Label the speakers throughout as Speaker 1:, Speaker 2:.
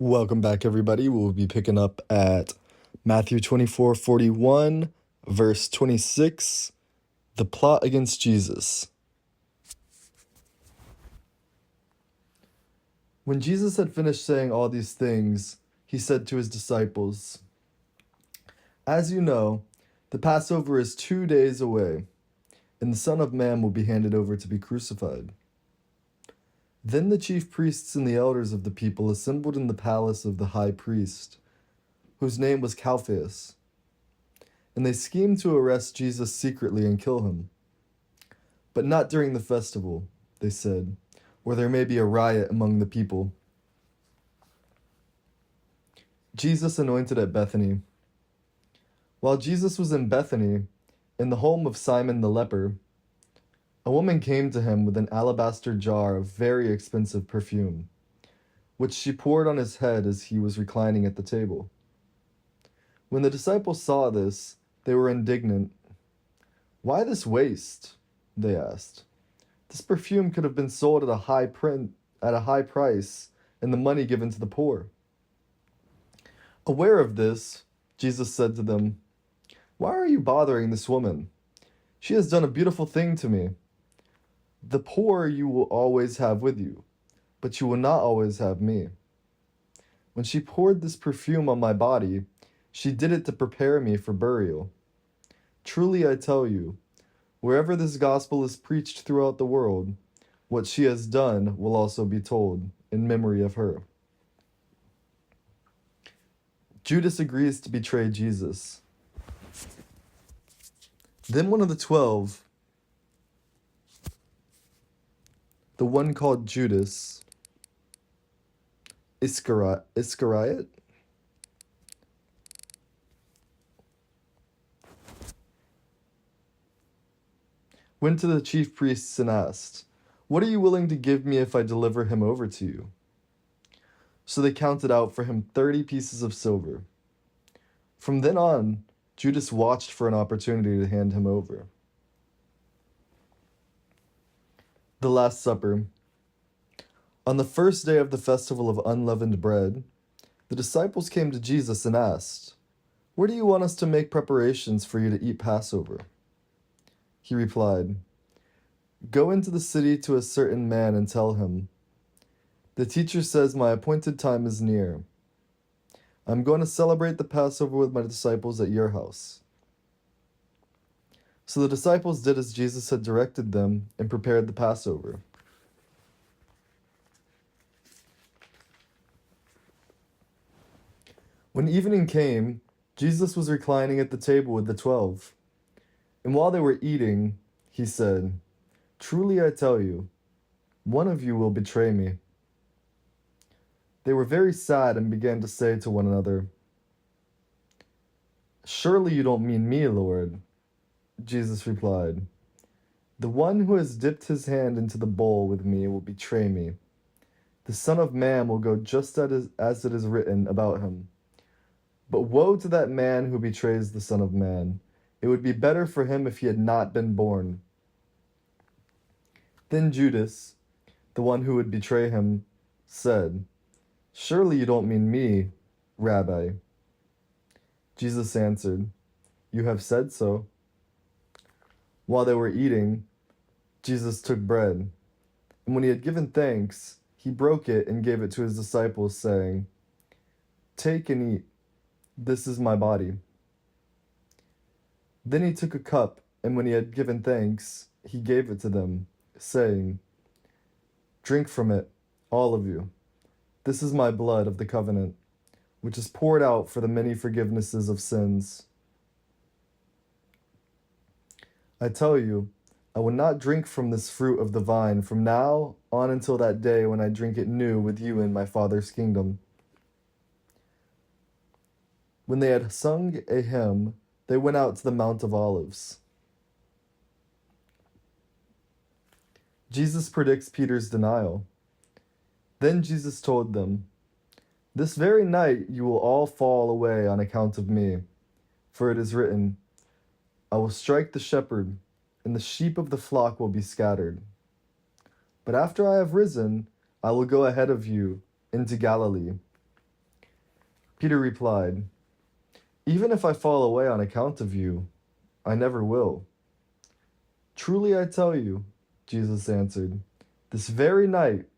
Speaker 1: Welcome back, everybody. We'll be picking up at Matthew 24:41, verse 26, the plot against Jesus. When Jesus had finished saying all these things, he said to his disciples, "As you know, the Passover is 2 days away, and the Son of Man will be handed over to be crucified." Then the chief priests and the elders of the people assembled in the palace of the high priest, whose name was Caiaphas, and they schemed to arrest Jesus secretly and kill him. "But not during the festival," they said, "or there may be a riot among the people." Jesus anointed at Bethany. While Jesus was in Bethany, in the home of Simon the leper, a woman came to him with an alabaster jar of very expensive perfume, which she poured on his head as he was reclining at the table. When the disciples saw this, they were indignant. "Why this waste?" they asked. "This perfume could have been sold at a high price and the money given to the poor." Aware of this, Jesus said to them, "Why are you bothering this woman? She has done a beautiful thing to me. The poor you will always have with you, but you will not always have me. When she poured this perfume on my body, she did it to prepare me for burial. Truly I tell you, wherever this gospel is preached throughout the world, what she has done will also be told in memory of her." Judas agrees to betray Jesus. Then one of the 12, the one called Judas Iscariot, went to the chief priests and asked, "What are you willing to give me if I deliver him over to you?" So they counted out for him 30 pieces of silver. From then on, Judas watched for an opportunity to hand him over. The Last Supper. On the first day of the festival of unleavened bread, the disciples came to Jesus and asked, "Where do you want us to make preparations for you to eat Passover?" He replied, "Go into the city to a certain man and tell him, 'The teacher says my appointed time is near. I'm going to celebrate the Passover with my disciples at your house.'" So the disciples did as Jesus had directed them and prepared the Passover. When evening came, Jesus was reclining at the table with the 12. And while they were eating, he said, "Truly I tell you, one of you will betray me." They were very sad and began to say to one another, "Surely you don't mean me, Lord." Jesus replied, "The one who has dipped his hand into the bowl with me will betray me. The Son of Man will go just as it is written about him. But woe to that man who betrays the Son of Man. It would be better for him if he had not been born." Then Judas, the one who would betray him, said, "Surely you don't mean me, Rabbi." Jesus answered, "You have said so." While they were eating, Jesus took bread, and when he had given thanks, he broke it and gave it to his disciples, saying, "Take and eat. This is my body." Then he took a cup, and when he had given thanks, he gave it to them, saying, "Drink from it, all of you. This is my blood of the covenant, which is poured out for the many forgivenesses of sins. I tell you, I will not drink from this fruit of the vine from now on until that day when I drink it new with you in my Father's kingdom." When they had sung a hymn, they went out to the Mount of Olives. Jesus predicts Peter's denial. Then Jesus told them, "This very night you will all fall away on account of me, for it is written, 'I will strike the shepherd, and the sheep of the flock will be scattered.' But after I have risen, I will go ahead of you into Galilee." Peter replied, "Even if I fall away on account of you, I never will." "Truly I tell you," Jesus answered, "this very night,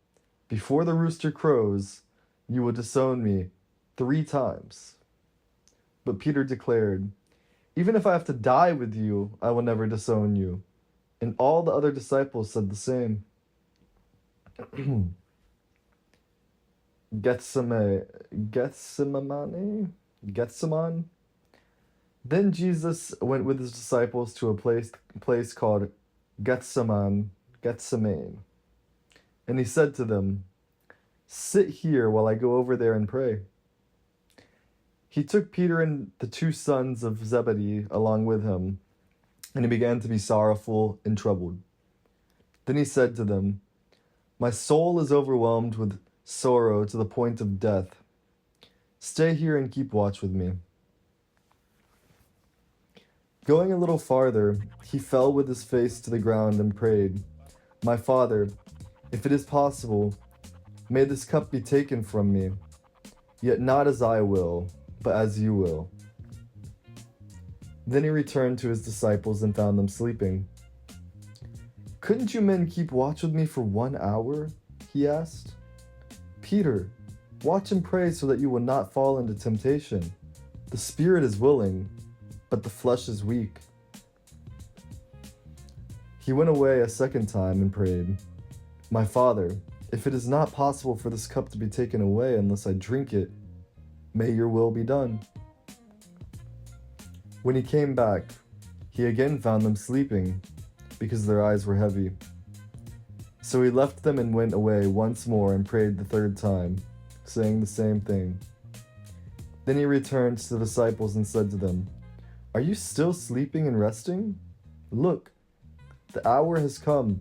Speaker 1: before the rooster crows, you will disown me 3 times." But Peter declared, "Even if I have to die with you, I will never disown you." And all the other disciples said the same. Gethsemane. Then Jesus went with his disciples to a place called Gethsemane. And he said to them, "Sit here while I go over there and pray." He took Peter and the 2 sons of Zebedee along with him, and he began to be sorrowful and troubled. Then he said to them, "My soul is overwhelmed with sorrow to the point of death. Stay here and keep watch with me." Going a little farther, he fell with his face to the ground and prayed, "My Father, if it is possible, may this cup be taken from me, yet not as I will, but as you will." Then he returned to his disciples and found them sleeping. "Couldn't you men keep watch with me for 1 hour?" he asked. "Peter, watch and pray so that you will not fall into temptation. The spirit is willing, but the flesh is weak." He went away a second time and prayed, "My Father, if it is not possible for this cup to be taken away unless I drink it, may your will be done." When he came back, he again found them sleeping, because their eyes were heavy. So he left them and went away once more and prayed the 3rd time, saying the same thing. Then he returned to the disciples and said to them, "Are you still sleeping and resting? Look, the hour has come,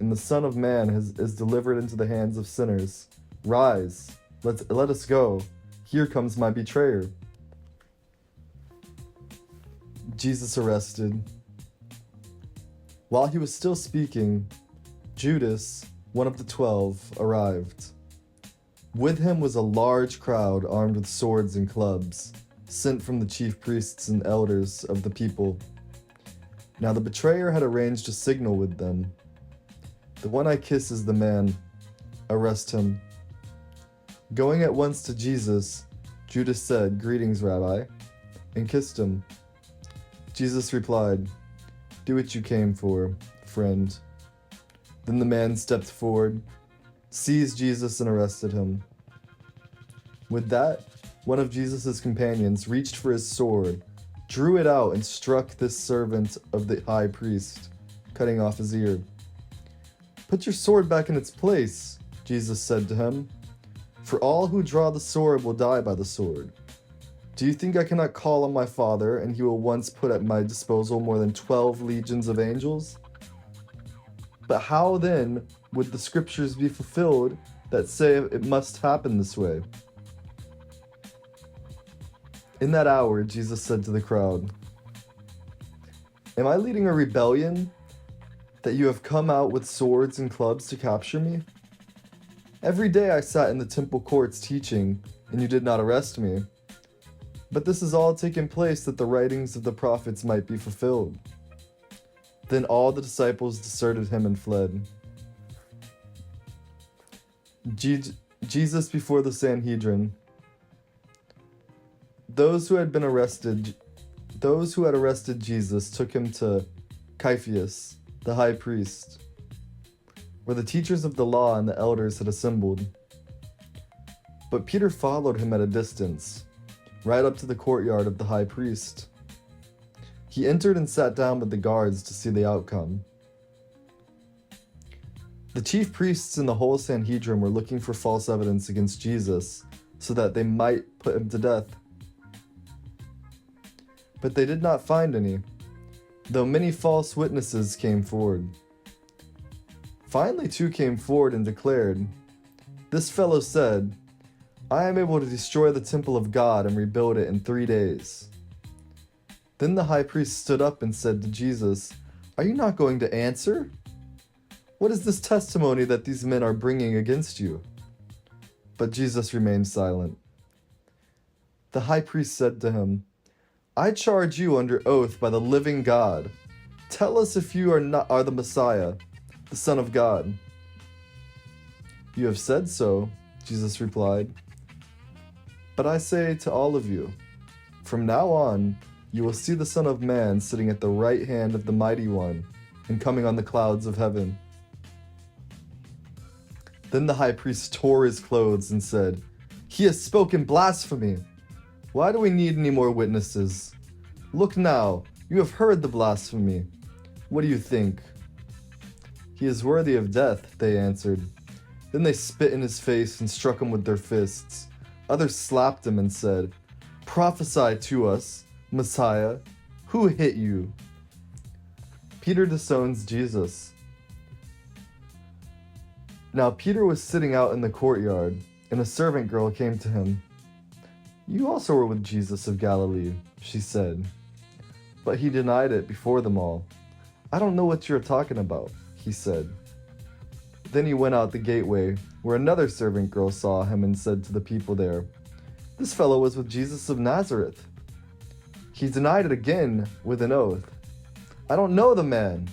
Speaker 1: and the Son of Man is delivered into the hands of sinners. Rise, let us go. Here comes my betrayer." Jesus arrested. While he was still speaking, Judas, one of the 12, arrived. With him was a large crowd armed with swords and clubs, sent from the chief priests and elders of the people. Now the betrayer had arranged a signal with them. "The one I kiss is the man. Arrest him." Going at once to Jesus, Judas said, "Greetings, Rabbi," and kissed him. Jesus replied, "Do what you came for, friend." Then the man stepped forward, seized Jesus, and arrested him. With that, one of Jesus' companions reached for his sword, drew it out, and struck this servant of the high priest, cutting off his ear. "Put your sword back in its place," Jesus said to him, "for all who draw the sword will die by the sword. Do you think I cannot call on my Father, and he will once put at my disposal more than 12 legions of angels? But how then would the scriptures be fulfilled that say it must happen this way?" In that hour, Jesus said to the crowd, "Am I leading a rebellion that you have come out with swords and clubs to capture me? Every day I sat in the temple courts teaching, and you did not arrest me. But this has all taken place that the writings of the prophets might be fulfilled." Then all the disciples deserted him and fled. Jesus before the Sanhedrin. Those who had arrested Jesus took him to Caiaphas, the high priest, where the teachers of the law and the elders had assembled. But Peter followed him at a distance, right up to the courtyard of the high priest. He entered and sat down with the guards to see the outcome. The chief priests and the whole Sanhedrin were looking for false evidence against Jesus so that they might put him to death. But they did not find any, though many false witnesses came forward. Finally, 2 came forward and declared, "This fellow said, 'I am able to destroy the temple of God and rebuild it in 3 days.'" Then the high priest stood up and said to Jesus, "Are you not going to answer? What is this testimony that these men are bringing against you?" But Jesus remained silent. The high priest said to him, "I charge you under oath by the living God. Tell us if you are the Messiah, the Son of God." "You have said so," Jesus replied. "But I say to all of you, from now on you will see the Son of Man sitting at the right hand of the Mighty One and coming on the clouds of heaven." Then the high priest tore his clothes and said, "He has spoken blasphemy. Why do we need any more witnesses? Look now, you have heard the blasphemy. What do you think?" "He is worthy of death," they answered. Then they spit in his face and struck him with their fists. Others slapped him and said, "Prophesy to us, Messiah. Who hit you?" Peter disowns Jesus. Now Peter was sitting out in the courtyard, and a servant girl came to him. "You also were with Jesus of Galilee," she said. But he denied it before them all. "I don't know what you're talking about," he said. Then he went out the gateway, where another servant girl saw him and said to the people there, "This fellow was with Jesus of Nazareth." He denied it again with an oath. "I don't know the man."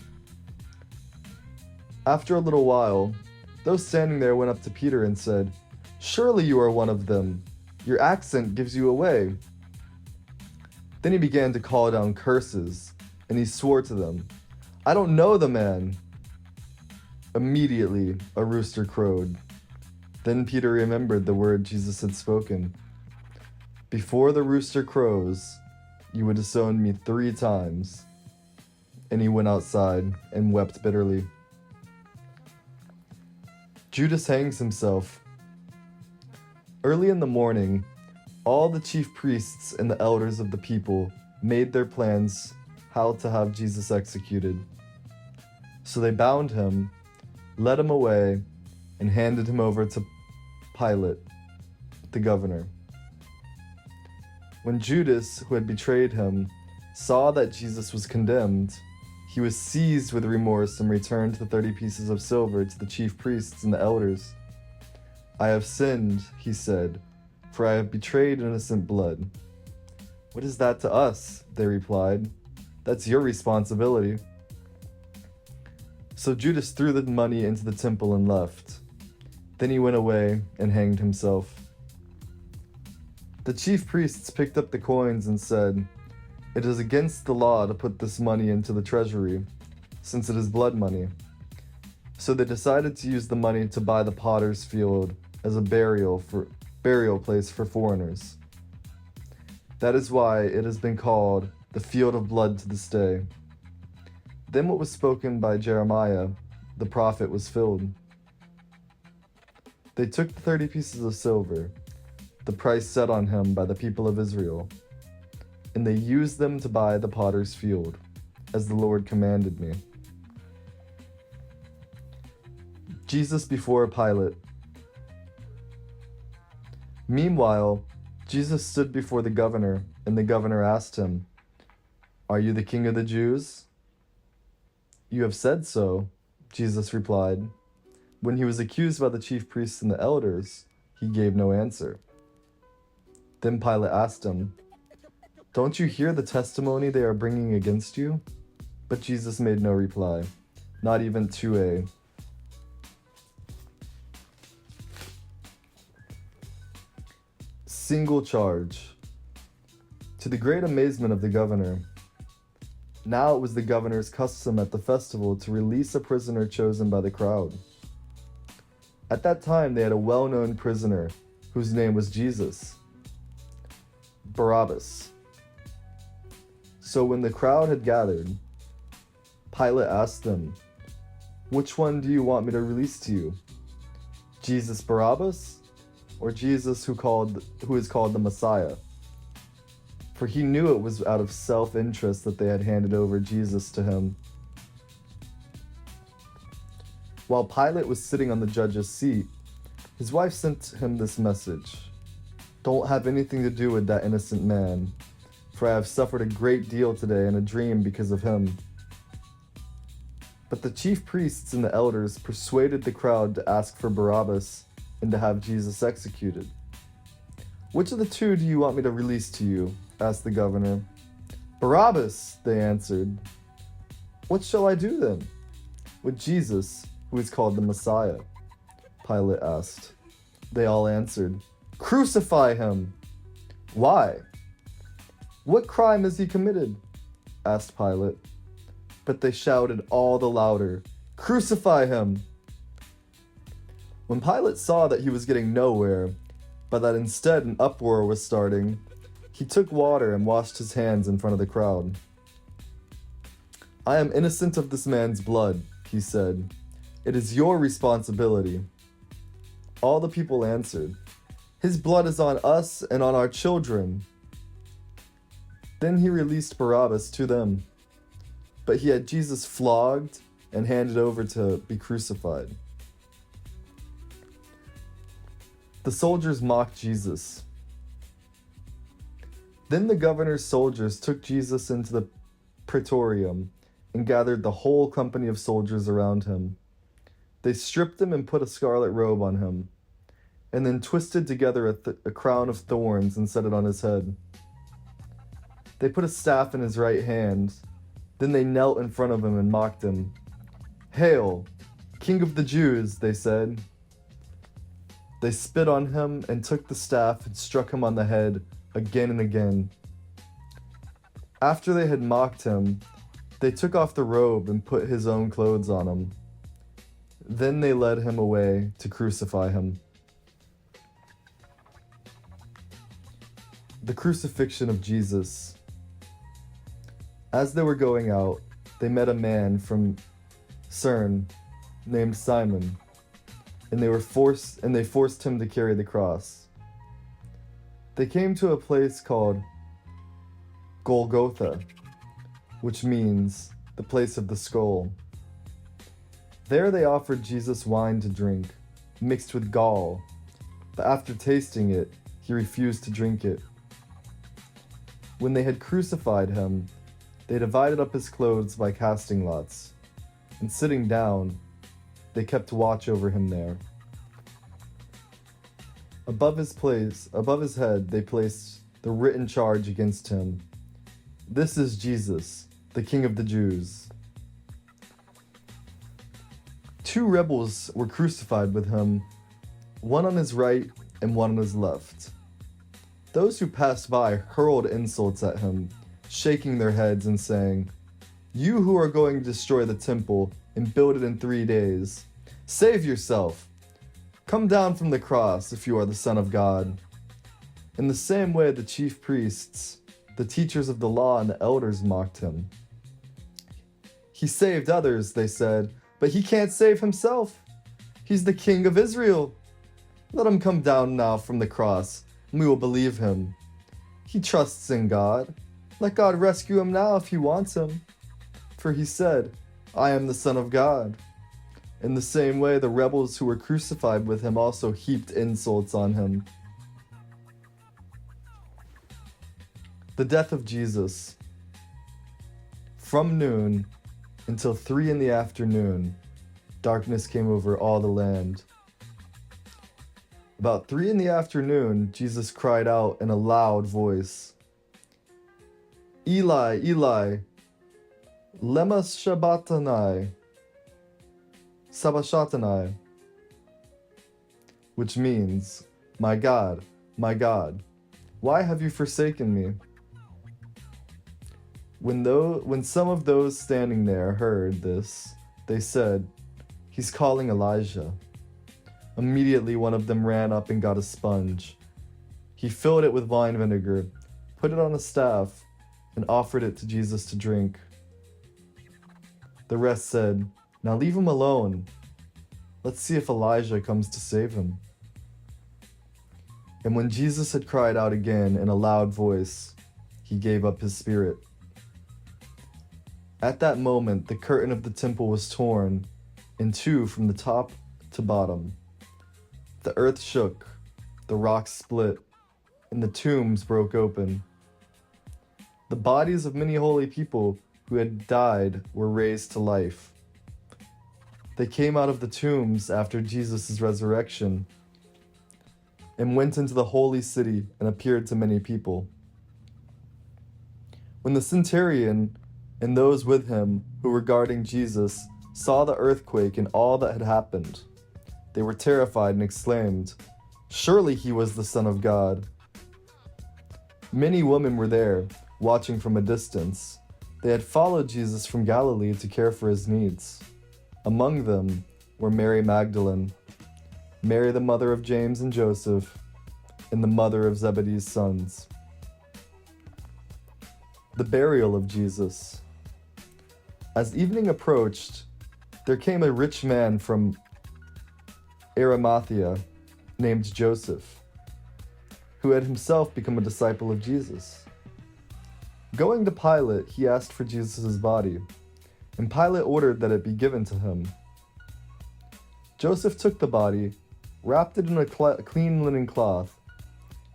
Speaker 1: After a little while, those standing there went up to Peter and said, "Surely you are one of them. Your accent gives you away." Then he began to call down curses, and he swore to them, "I don't know the man." Immediately a rooster crowed. Then Peter remembered the word Jesus had spoken. "Before the rooster crows, you would disown me 3 times." And he went outside and wept bitterly. Judas hangs himself. Early in the morning, all the chief priests and the elders of the people made their plans how to have Jesus executed. So they bound him, led him away, and handed him over to Pilate, the governor. When Judas, who had betrayed him, saw that Jesus was condemned, he was seized with remorse and returned the 30 pieces of silver to the chief priests and the elders. "I have sinned," he said, "for I have betrayed innocent blood." "What is that to us?" they replied. "That's your responsibility." So Judas threw the money into the temple and left. Then he went away and hanged himself. The chief priests picked up the coins and said, "It is against the law to put this money into the treasury, since it is blood money." So they decided to use the money to buy the potter's field as a burial place for foreigners. That is why it has been called the field of blood to this day. Then what was spoken by Jeremiah, the prophet, was filled. They took the 30 pieces of silver, the price set on him by the people of Israel, and they used them to buy the potter's field, as the Lord commanded me. Jesus before Pilate. Meanwhile, Jesus stood before the governor, and the governor asked him, "Are you the king of the Jews?" "You have said so," Jesus replied. When he was accused by the chief priests and the elders, he gave no answer. Then Pilate asked him, "Don't you hear the testimony they are bringing against you?" But Jesus made no reply, not even to a single charge. To the great amazement of the governor, now it was the governor's custom at the festival to release a prisoner chosen by the crowd. At that time, they had a well-known prisoner whose name was Jesus, Barabbas. So when the crowd had gathered, Pilate asked them, "Which one do you want me to release to you? Jesus Barabbas, or Jesus who is called the Messiah?" For he knew it was out of self-interest that they had handed over Jesus to him. While Pilate was sitting on the judge's seat, his wife sent him this message: "Don't have anything to do with that innocent man, for I have suffered a great deal today in a dream because of him." But the chief priests and the elders persuaded the crowd to ask for Barabbas and to have Jesus executed. "Which of the two do you want me to release to you?" asked the governor. "Barabbas," they answered. "What shall I do then with Jesus, who is called the Messiah?" Pilate asked. They all answered, "Crucify him!" "Why? What crime has he committed?" asked Pilate. But they shouted all the louder, "Crucify him!" When Pilate saw that he was getting nowhere, but that instead an uproar was starting, he took water and washed his hands in front of the crowd. "I am innocent of this man's blood," he said. "It is your responsibility." All the people answered, "His blood is on us and on our children." Then he released Barabbas to them, but he had Jesus flogged and handed over to be crucified. The soldiers mocked Jesus. Then the governor's soldiers took Jesus into the praetorium and gathered the whole company of soldiers around him. They stripped him and put a scarlet robe on him, and then twisted together a crown of thorns and set it on his head. They put a staff in his right hand. Then they knelt in front of him and mocked him. "Hail, King of the Jews," they said. They spit on him and took the staff and struck him on the head again and again. After they had mocked him, they took off the robe and put his own clothes on him. Then they led him away to crucify him. The crucifixion of Jesus. As they were going out, they met a man from Cyrene named Simon, and they forced him to carry the cross. They came to a place called Golgotha, which means the place of the skull. There they offered Jesus wine to drink, mixed with gall, but after tasting it, he refused to drink it. When they had crucified him, they divided up his clothes by casting lots, and sitting down, they kept watch over him there. Above his head, they placed the written charge against him. "This is Jesus, the King of the Jews." 2 rebels were crucified with him, one on his right and one on his left. Those who passed by hurled insults at him, shaking their heads and saying, "You who are going to destroy the temple and build it in 3 days, save yourself! Come down from the cross if you are the Son of God." In the same way, the chief priests, the teachers of the law, and the elders mocked him. "He saved others," they said, "but he can't save himself. He's the King of Israel. Let him come down now from the cross, and we will believe him. He trusts in God. Let God rescue him now if he wants him. For he said, 'I am the Son of God.'" In the same way, the rebels who were crucified with him also heaped insults on him. The death of Jesus. From noon until 3 in the afternoon, darkness came over all the land. About 3 in the afternoon, Jesus cried out in a loud voice, "Eli, Eli, lema sabachthani," which means, my God, why have you forsaken me?" When some of those standing there heard this, they said, "He's calling Elijah." Immediately one of them ran up and got a sponge. He filled it with wine vinegar, put it on a staff, and offered it to Jesus to drink. The rest said, "Now leave him alone. Let's see if Elijah comes to save him." And when Jesus had cried out again in a loud voice, he gave up his spirit. At that moment, the curtain of the temple was torn in 2 from the top to bottom. The earth shook, the rocks split, and the tombs broke open. The bodies of many holy people who had died were raised to life. They came out of the tombs after Jesus' resurrection. and went into the holy city and appeared to many people. When the centurion and those with him who were guarding Jesus saw the earthquake and all that had happened, they were terrified and exclaimed, "Surely he was the Son of God." Many women were there, watching from a distance. They had followed Jesus from Galilee to care for his needs. Among them were Mary Magdalene, Mary the mother of James and Joseph, and the mother of Zebedee's sons. The burial of Jesus. As evening approached, there came a rich man from Arimathea named Joseph, who had himself become a disciple of Jesus. Going to Pilate, he asked for Jesus' body, and Pilate ordered that it be given to him. Joseph took the body, wrapped it in a clean linen cloth,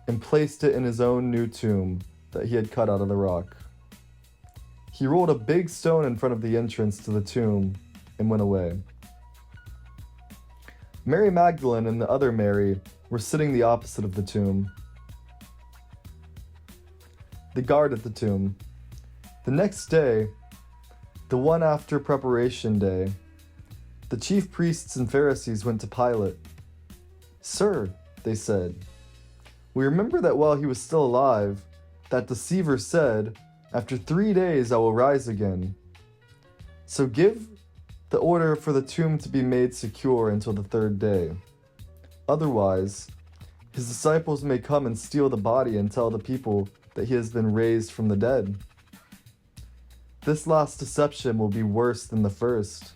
Speaker 1: and placed it in his own new tomb that he had cut out of the rock. He rolled a big stone in front of the entrance to the tomb and went away. Mary Magdalene and the other Mary were sitting the opposite of the tomb. The guard at the tomb. The next day, the one after preparation day, the chief priests and Pharisees went to Pilate. "Sir," they said, "we remember that while he was still alive, that deceiver said, 'After 3 days I will rise again.' So give the order for the tomb to be made secure until the 3rd day. Otherwise, his disciples may come and steal the body and tell the people that he has been raised from the dead. This last deception will be worse than the first."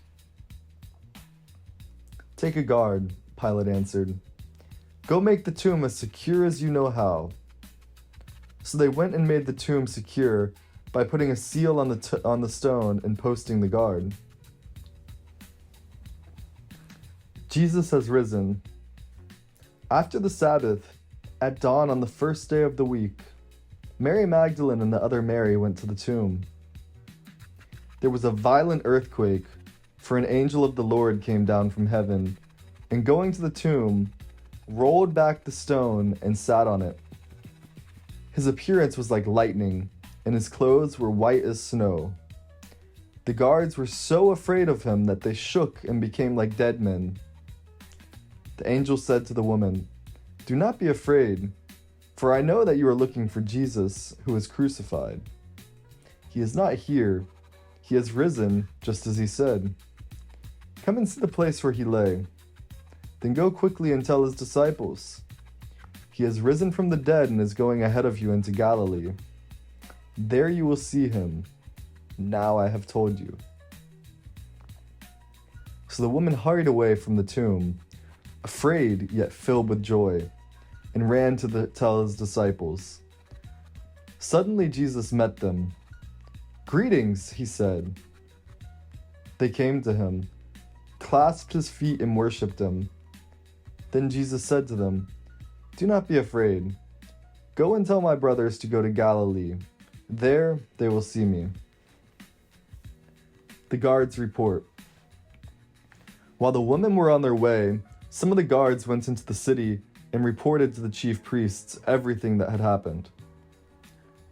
Speaker 1: "Take a guard," Pilate answered. "Go make the tomb as secure as you know how." So they went and made the tomb secure by putting a seal on the stone and posting the guard. Jesus has risen. After the Sabbath, at dawn on the 1st day of the week, Mary Magdalene and the other Mary went to the tomb. There was a violent earthquake, for an angel of the Lord came down from heaven, and going to the tomb, rolled back the stone and sat on it. His appearance was like lightning, and his clothes were white as snow. The guards were so afraid of him that they shook and became like dead men. The angel said to the woman, "Do not be afraid, for I know that you are looking for Jesus, who was crucified. He is not here. He has risen, just as he said. Come and see the place where he lay. Then go quickly and tell his disciples. He has risen from the dead and is going ahead of you into Galilee. There you will see him. Now I have told you." So the woman hurried away from the tomb, afraid yet filled with joy, and ran to tell his disciples. Suddenly Jesus met them. "Greetings," he said. They came to him, clasped his feet, and worshipped him. Then Jesus said to them, "Do not be afraid. Go and tell my brothers to go to Galilee. There they will see me." The guards report. While the women were on their way, some of the guards went into the city and reported to the chief priests everything that had happened.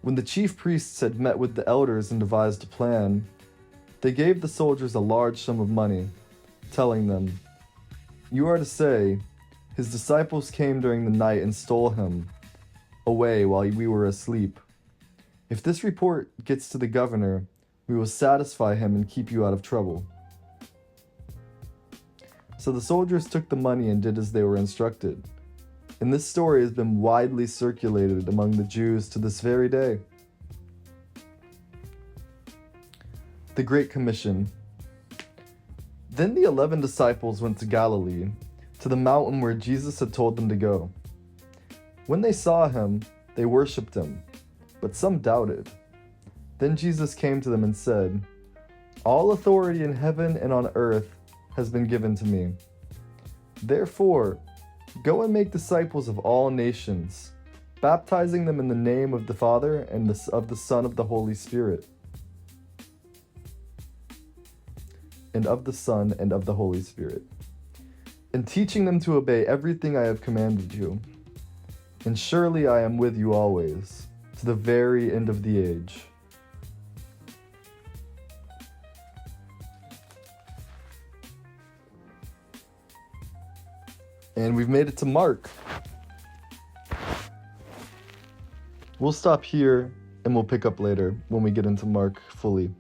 Speaker 1: When the chief priests had met with the elders and devised a plan, they gave the soldiers a large sum of money, telling them, "You are to say, 'His disciples came during the night and stole him away while we were asleep.' If this report gets to the governor, we will satisfy him and keep you out of trouble." So the soldiers took the money and did as they were instructed. And this story has been widely circulated among the Jews to this very day. The Great Commission. Then the 11 disciples went to Galilee, to the mountain where Jesus had told them to go. When they saw him, they worshipped him, but some doubted. Then Jesus came to them and said, "All authority in heaven and on earth has been given to me. Therefore, go and make disciples of all nations, baptizing them in the name of the Father and of the Son of the Holy Spirit, and of the Son and of the Holy Spirit, and teaching them to obey everything I have commanded you. And surely I am with you always, to the very end of the age. And we've made it to Mark. We'll stop here and we'll pick up later when we get into Mark fully.